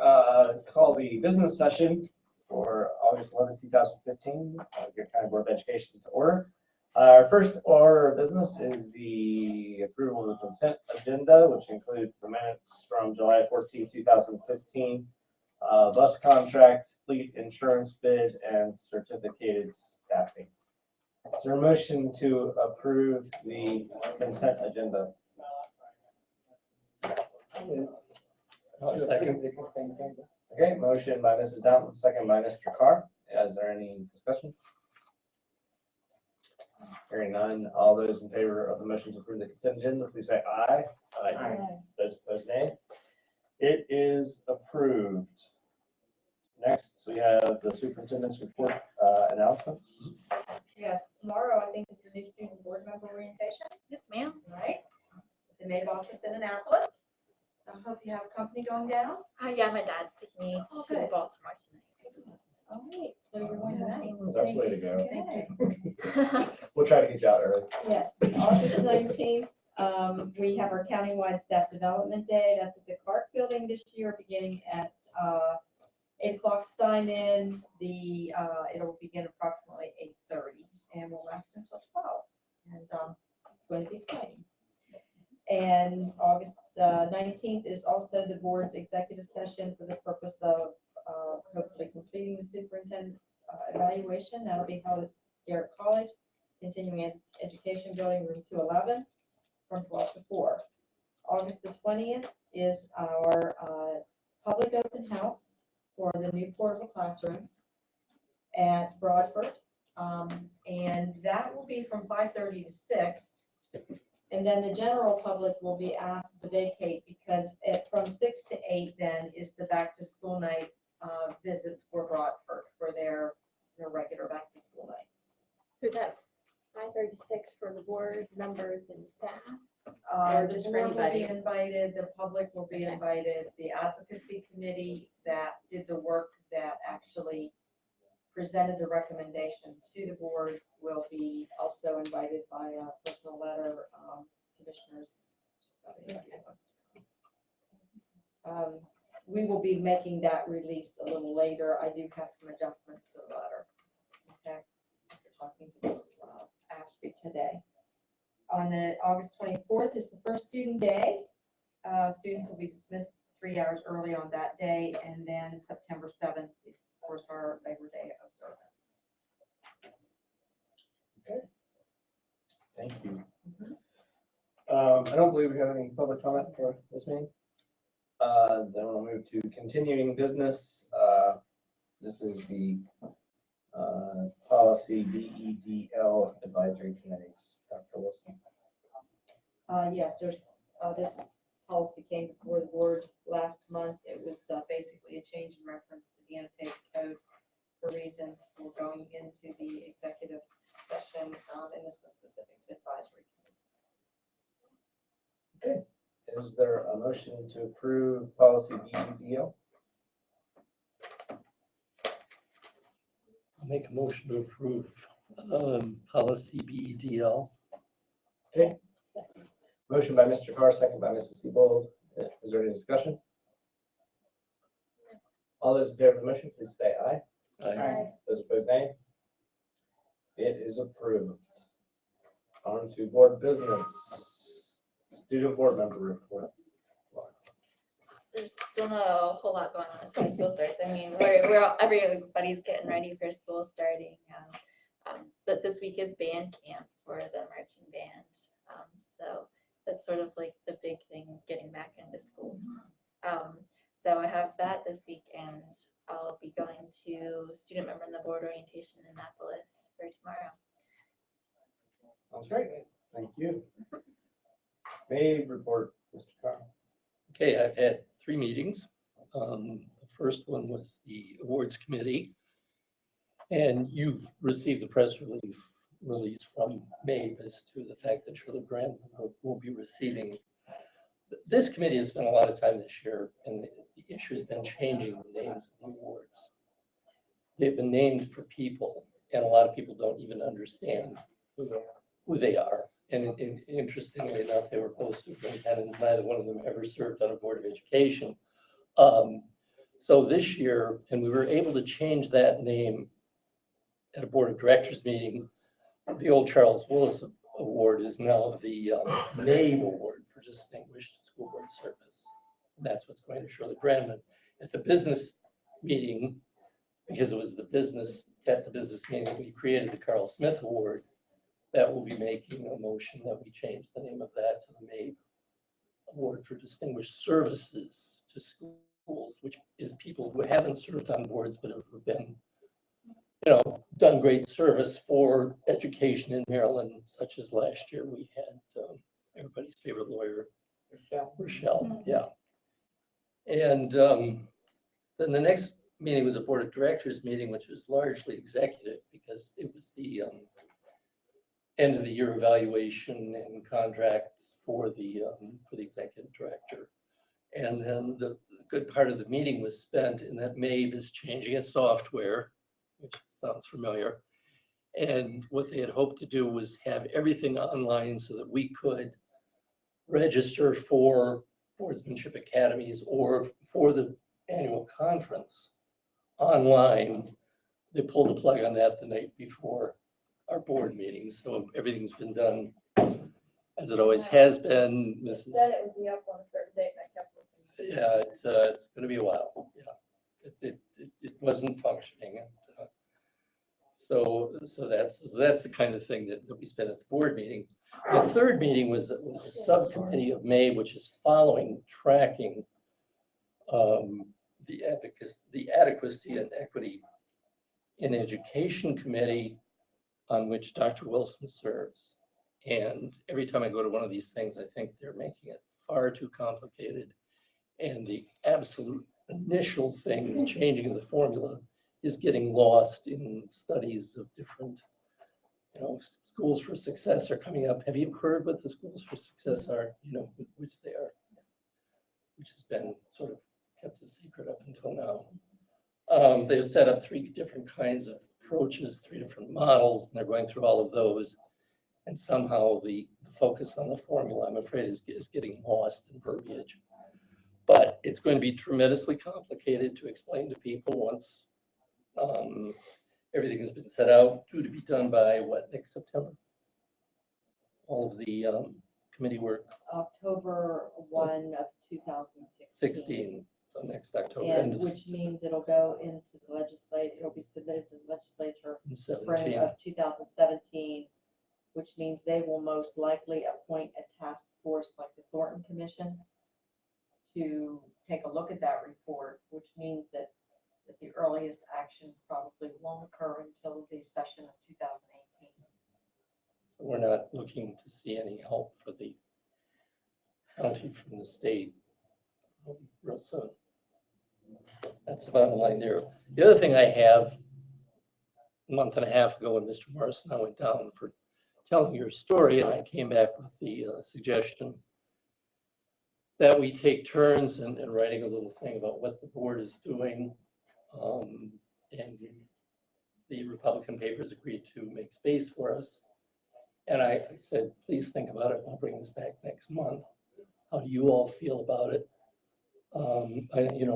Call the business session for August 11, 2015, Garrett County Board of Education to order. Our first order of business is the approval of the consent agenda, which includes the minutes from July 14, 2015, bus contract, fleet insurance bid, and certificated staffing. Is there a motion to approve the consent agenda? Second. Okay, motion by Mrs. Downton, second by Mr. Carr. Is there any discussion? Hearing none, all those in favor of the motion to approve the consent agenda, please say aye. Aye. Those opposed, nay. It is approved. Next, we have the superintendent's report announcements. Yes, tomorrow I think is the new student board member orientation. Yes, ma'am. Right? The maid office in Annapolis. So I hope you have company going down. Yeah, my dad's taking me Oh, to good. Baltimore tonight. All right. So you're going tonight. That's the way to go. Okay. We'll try to get you out early. Yes, August 19th, we have our countywide staff development day. That's at the Clark Building this year, beginning at 8 o'clock sign in. It'll begin approximately 8:30 and will last until 12. And it's going to be exciting. And August 19th is also the board's executive session for the purpose of hopefully completing the superintendent's evaluation. That'll be held at Garrett College, Continuing Education Building, room 211, from 12 to 4. August the 20th is our public open house for the new portable classrooms at Broadford. And that will be from 5:30 to 6. And then the general public will be asked to vacate because from 6 to 8 then is the back to school night visits for Broadford for their regular back to school night. So that 5:36 for the board members and staff? The just for board will be anybody? invited, the public will be Okay. invited, the advocacy committee that did the work that actually presented the recommendation to the board will be also invited by a personal letter, commissioners. We will be making that release a little later. I do have some adjustments to the letter. Okay, after talking to Ms. Ashby today. On the August 24th is the first student day. Students will be dismissed 3 hours early on that day, and then September 7th is, of course, our Labor Day observance. Thank you. I don't believe we have any public comment for this meeting. Then we'll move to continuing business. This is the policy BEDL advisory committees. Dr. Wilson. Yes, there's this policy came before the board last month. It was basically a change in reference to the annotated code for reasons for going into the executive session, and this was specific to advisory committee. Okay. Is there a motion to approve policy BEDL? I'll make a motion to approve policy BEDL. Okay. Motion by Mr. Carr, second by Mrs. Siebold. Is there any discussion? All those in favor of the motion, please say aye. Aye. Those opposed, nay. It is approved. On to board business. Student board member report. There's still not a whole lot going on as far as school starts. I mean, everybody's getting ready for school starting. But this week is band camp for the marching band. So that's sort of like the big thing, getting back into school. So I have that this week, and I'll be going to student member in the board orientation in Annapolis for tomorrow. Sounds great. Thank you. Maid report, Mr. Carr. Okay, I've had 3 meetings. The first one was the awards committee. And you've received the press release from Maeve as to the fact that Shirley Grant will be receiving. This committee has spent a lot of time this year, and the issue has been changing the names of the awards. They've been named for people, and a lot of people don't even understand who they are. And interestingly enough, they were both superintendents. Neither one of them ever served on a board of education. So this year, and we were able to change that name at a board of directors meeting. The old Charles Willis Award is now the MABE Award for Distinguished School Board Service. And that's what's going to Shirley Brandman. At the business meeting, because it was at the business meeting that we created the Carl Smith Award, that will be making a motion that we change the name of that to the MABE Award for Distinguished Services to Schools, which is people who haven't served on boards but have been, done great service for education in Maryland, such as last year we had everybody's favorite lawyer, Rochelle, yeah. And then the next meeting was a board of directors meeting, which was largely executive because it was the end of the year evaluation and contracts for the executive director. And then the good part of the meeting was spent in that MABE is changing its software, which sounds familiar. And what they had hoped to do was have everything online so that we could register for boardsmanship academies or for the annual conference online. They pulled the plug on that the night before our board meetings. So everything's been done as it always has been. It said it would be up on a certain date, and I kept looking. Yeah, it's going to be a while. Yeah, it wasn't functioning. So that's the kind of thing that we spent at the board meeting. The third meeting was a subcommittee of MABE, which is tracking the adequacy and equity in education committee on which Dr. Wilson serves. And every time I go to one of these things, I think they're making it far too complicated. And the absolute initial thing, the changing of the formula, is getting lost in studies of different, schools for success are coming up. Have you heard what the schools for success are? Which they are, which has been sort of kept a secret up until now. They've set up 3 different kinds of approaches, 3 different models, and they're going through all of those. And somehow the focus on the formula, I'm afraid, is getting lost in verbiage. But it's going to be tremendously complicated to explain to people once everything has been set out, due to be done by next September? All of the committee work. October 1 of 2016. 16, so next October. And which means it'll go into the it'll be submitted to the legislature in spring of 2017, which means they will most likely appoint a task force like the Thornton Commission to take a look at that report, which means that the earliest action probably won't occur until the session of 2018. So we're not looking to see any help for the county from the state real soon. That's the bottom line there. The other thing I have, a month and a half ago when Mr. Morris and I went down for telling your story, and I came back with the suggestion that we take turns in writing a little thing about what the board is doing. And the Republican papers agreed to make space for us. And I said, please think about it. I'll bring this back next month. How do you all feel about it?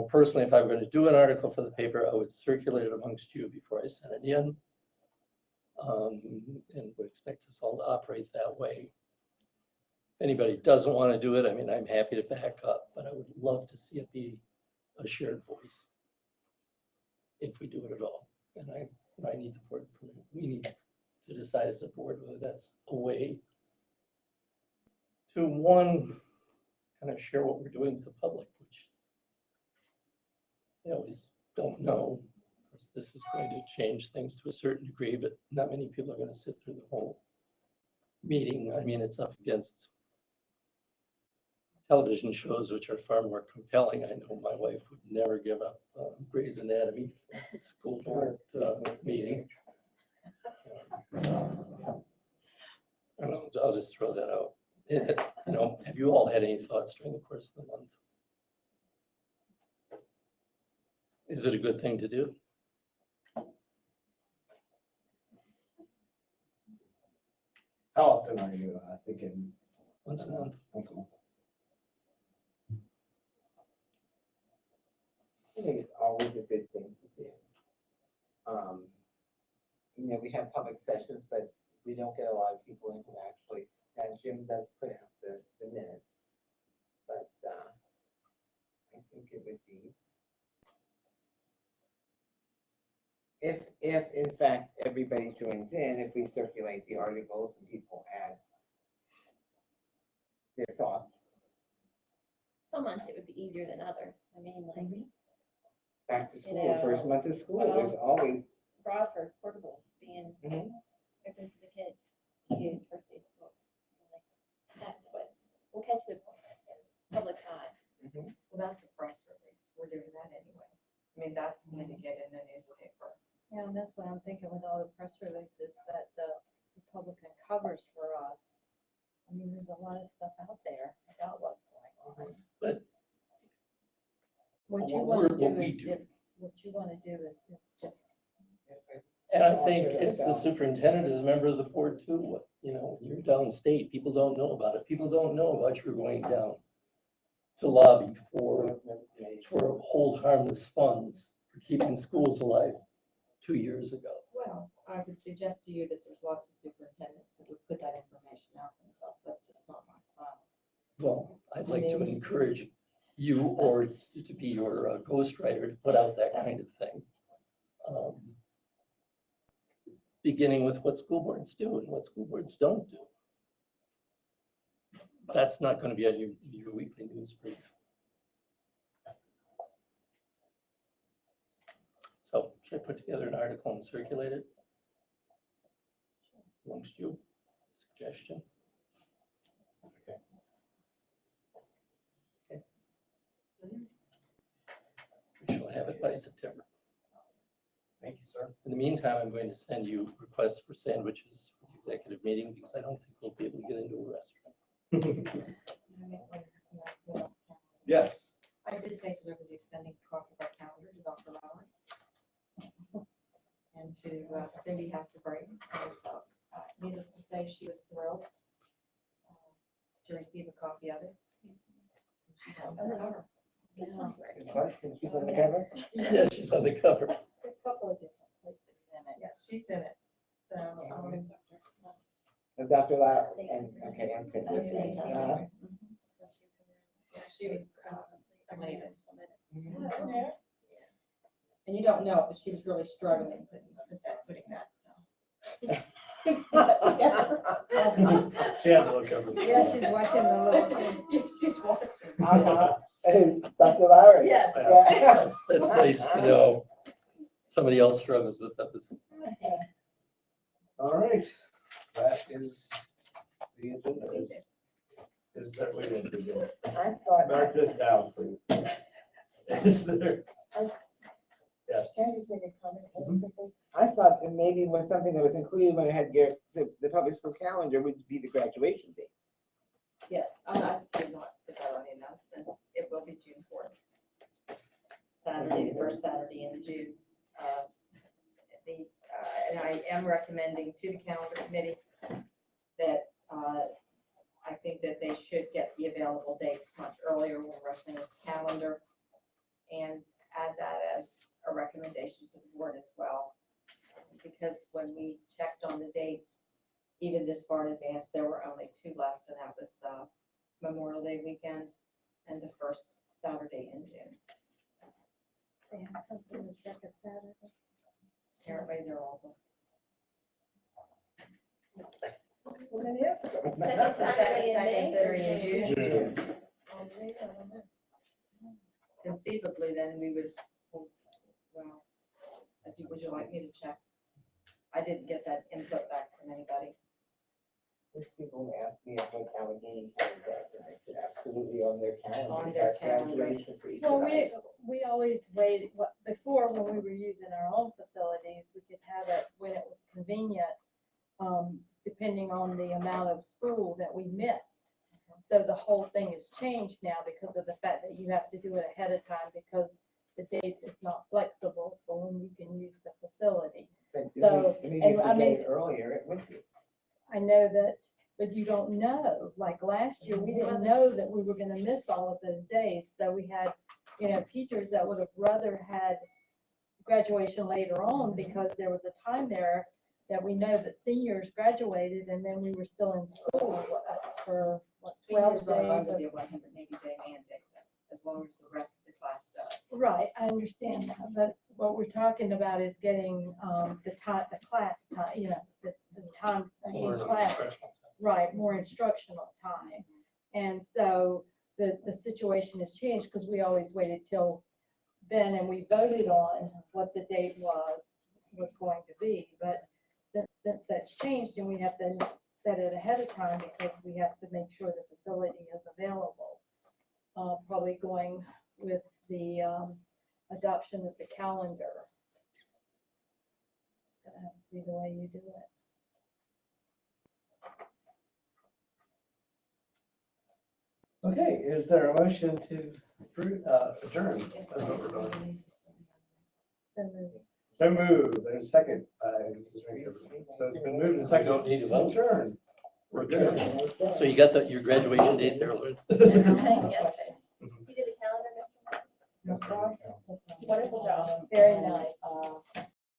Personally, if I were going to do an article for the paper, I would circulate it amongst you before I sent it in. And would expect us all to operate that way. If anybody doesn't want to do it, I'm happy to back up, but I would love to see it be a shared voice if we do it at all. And I need the board permission. We need to decide as a board whether that's a way to, one, kind of share what we're doing with the public, which they always don't know. Of course, this is going to change things to a certain degree, but not many people are going to sit through the whole meeting. It's up against television shows, which are far more compelling. I know my wife would never give up Grey's Anatomy school board meeting. I'll just throw that out. Have you all had any thoughts during the course of the month? Is it a good thing to do? How often are you thinking? Once a month. Once a month. I think don't get a lot of people in who actually, and Jim does put out the minutes. But, I think it would be, if in fact everybody joins in, if we circulate the articles and people add their thoughts, Some months it would be easier than others. I mean, like back to school, know, first month of school, well, there's always, Bradford portables being Mhm. open for the kids to use first day of school. Like, that's what will catch the public's eye. Well, that's a press release. We're doing that anyway. I mean, that's going to get in the newspaper. Yeah, and that's what I'm thinking with all the press releases that the Republican covers for us. I mean, there's a lot of stuff out there about what's going on. But What you what wanna we're- do what we is, do- what you wanna do is different. And I think it's the superintendent is a member of the board too. You know, when you're downstate, people don't know about it. People don't know about your going down to lobby for hold harmless funds for keeping schools alive 2 years ago. Well, I would suggest to you that there's lots of superintendents that would put that information out themselves. That's just not my style. Well, I'd like to encourage you or to be your ghostwriter to put out that kind of thing. Beginning with what school boards do and what school boards don't do. That's not going to be on your weekly news brief. So should I put together an article and circulate it amongst you? Suggestion. Okay. We shall have it by September. Thank you, sir. In the meantime, I'm going to send you requests for sandwiches for the executive meeting because I don't think we'll be able to get into a restaurant. Yes. I did take the liberty of sending a copy of our calendar to Dr. Lowry. And to Cindy Hasselbraden. Needless to say, she was thrilled to receive a copy of it. She owns the cover. This one's right. She's on the cover? Yeah, she's on the cover. A couple of different places in it. Yes, she's in it. So, And Dr. Lau, and, okay, and Cindy. That's Cindy Hasselbraden. Uh, She was elated. mhm. And you don't know it, but she was really struggling putting that. She had to look over. Yeah, she's watching the little. Yes, she's watching. Hey, Dr. Lowry. Yes. Yeah. That's nice to know. Somebody else struggles with those. All right, that is the agenda. Is that, wait a minute, I saw it. mark this down, please. Is there? Yes. Can I just make a comment? I thought it maybe was something that was included when I had the public school calendar would be the graduation date. Yes, I did not put that on the announcements. It will be June 4th. Saturday, the first Saturday in June. And I am recommending to the calendar committee that I think that they should get the available dates much earlier when wrestling with the calendar, and add that as a recommendation to the board as well. Because when we checked on the dates, even this far in advance, there were only 2 left, and that was Memorial Day weekend and the first Saturday in June. They have something the second Saturday. Apparently, they're all booked. What it is? Second Saturday in May. Saturday in June. June. Conceivably, then we would, well, would you like me to check? I didn't get that input back from anybody. These people asked me if like Allegheny had that, and I said absolutely on their calendar. On their That's calendar. graduation for each Well, of us. we always waited, before when we were using our own facilities, we could have it when it was convenient, depending on the amount of school that we missed. So the whole thing has changed now because of the fact that you have to do it ahead of time because the date is not flexible for when you can use the facility. But so, maybe and if I we mean- get it earlier, it would be. I know that, but you don't know, like last year, we didn't know that we were gonna miss all of those days. So we had, teachers that would have rather had graduation later on because there was a time there that we know that seniors graduated and then we were still in school for what, 12 Seniors are days. under the 180-day mandate, as long as the rest of the class does. Right, I understand that, but what we're talking about is getting the class time, you know, the time in class, right, more instructional time. And so the situation has changed because we always waited till then and we voted on what the date was going to be. But since that's changed and we have to set it ahead of time because we have to make sure the facility is available. Probably going with the adoption of the calendar. It's gonna have to be the way you do it. Okay, is there a motion to approve, adjourn? That's what we're doing. So moved. So moved. There's a second. Mrs. Rinker. So it's been moved and We seconded. don't need to vote. Adjourn. We're adjourned. So you got your graduation date there, Lynn? Yes. You did the calendar, Mr. Marks? Wonderful Wonderful job. Very nice.